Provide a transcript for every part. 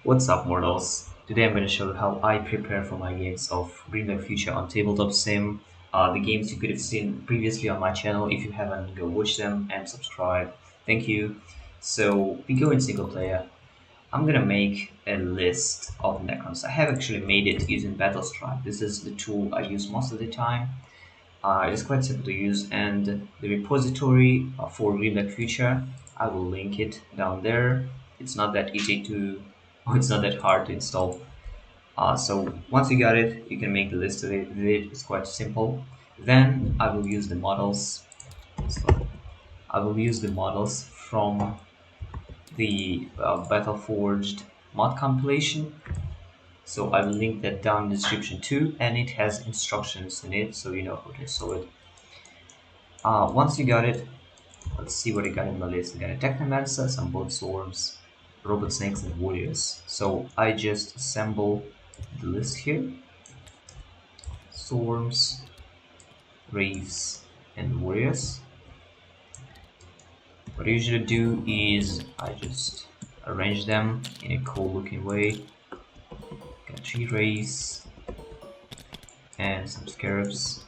What's up, mortals? Today I'm going to show you how I prepare for my games of Grimdark Future on Tabletop Sim. The games you could have seen previously on my channel. If you haven't, go watch them and subscribe. Thank you. So we go in single player. I'm gonna make a list of Necrons. I have actually made it using Battlescribe. This is the tool I use most of the time. It is quite simple to use, and the repository for Grimdark Future, I will link it down there. It's not that easy to, or it's not that hard to install. So once you got it, you can make the list of it. It's quite simple. Then I will use the models. So I will use the models from the Battleforged mod compilation. So I will link that down in the description too, and it has instructions in it, so you know how to install it. Once you got it, let's see what I got in my list. I got a Technomancer, some Bolt Swarms, Robot Snakes, and Warriors. So I just assemble the list here. Swarms, Wraiths, and Warriors. What I usually do is I just arrange them in a cool looking way. Got 3 Wraiths and some Scarabs.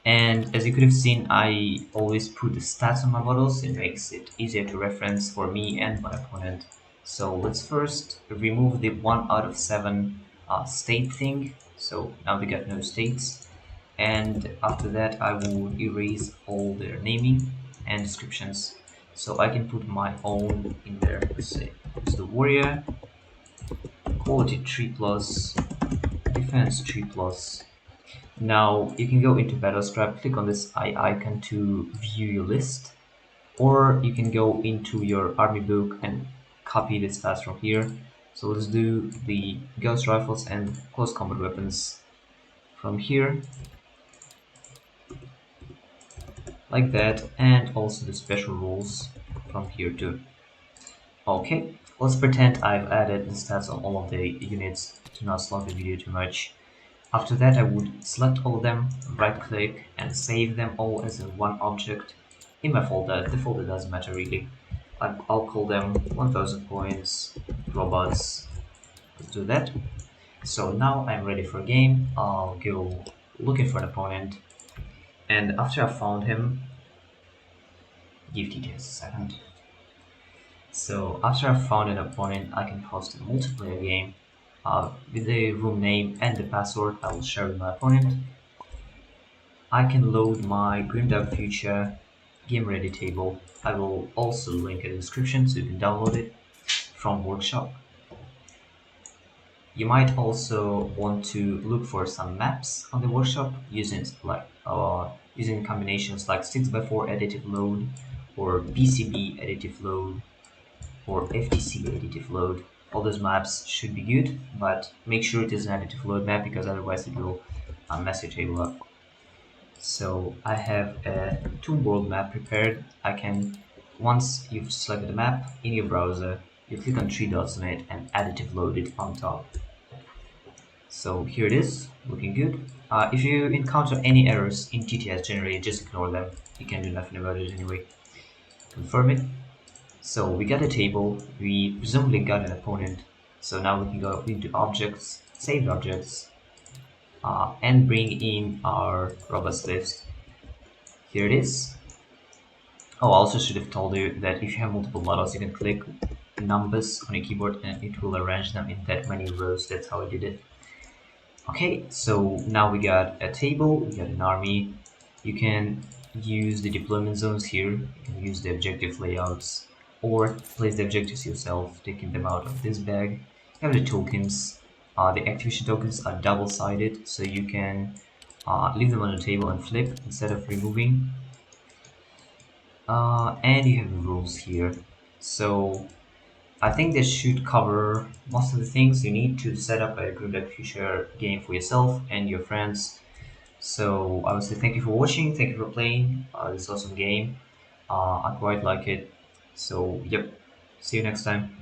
And as you could have seen, I always put the stats on my models. It makes it easier to reference for me and my opponent. So let's first remove the 1 out of 7 state thing. So now we got no states. And after that, I will erase all their naming and descriptions. So I can put my own in there. Let's say it's the warrior, quality 3 plus, defense 3 plus. Now you can go into Battlescribe, click on this eye icon to view your list, or you can go into your army book and copy the stats from here. So let's do the ghost rifles and close combat weapons from here, like that, and also the special rules from here too. Okay, let's pretend I've added the stats on all of the units to not slog the video too much. After that, I would select all of them, right click, and save them all as in one object in my folder. The folder doesn't matter really. I'll call them 1000 points, robots. Let's do that. So now I'm ready for a game. I'll go looking for an opponent, and after I found him, give details a second. So after I found an opponent, I can host a multiplayer game with the room name and the password I will share with my opponent. I can load my Grimdark Future game ready table. I will also link in the description so you can download it from Workshop. You might also want to look for some maps on the Workshop using using combinations like 6x4 additive load or BCB additive load or FTC additive load. All those maps should be good, but make sure it is an additive load map because otherwise it will mess your table up. So I have a Tomb World map prepared. Once you've selected the map in your browser, you click on 3 dots on it and additive load it on top. So here it is, looking good. If you encounter any errors in TTS generated, just ignore them. You can do nothing about it anyway. Confirm it. So we got a table, we presumably got an opponent. So now we can go into objects, saved objects, and bring in our robots list. Here it is. Oh, I also should have told you that if you have multiple models, you can click numbers on your keyboard and it will arrange them in that many rows. That's how I did it. Okay, so now we got a table, we got an army. You can use the deployment zones here. You can use the objective layouts or place the objectives yourself, taking them out of this bag. You have the tokens. The activation tokens are double-sided, so you can leave them on the table and flip instead of removing. And you have the rules here. So I think this should cover most of the things you need to set up a Grimdark Future game for yourself and your friends. So I would say thank you for watching, thank you for playing this awesome game. I quite like it. So yep, see you next time.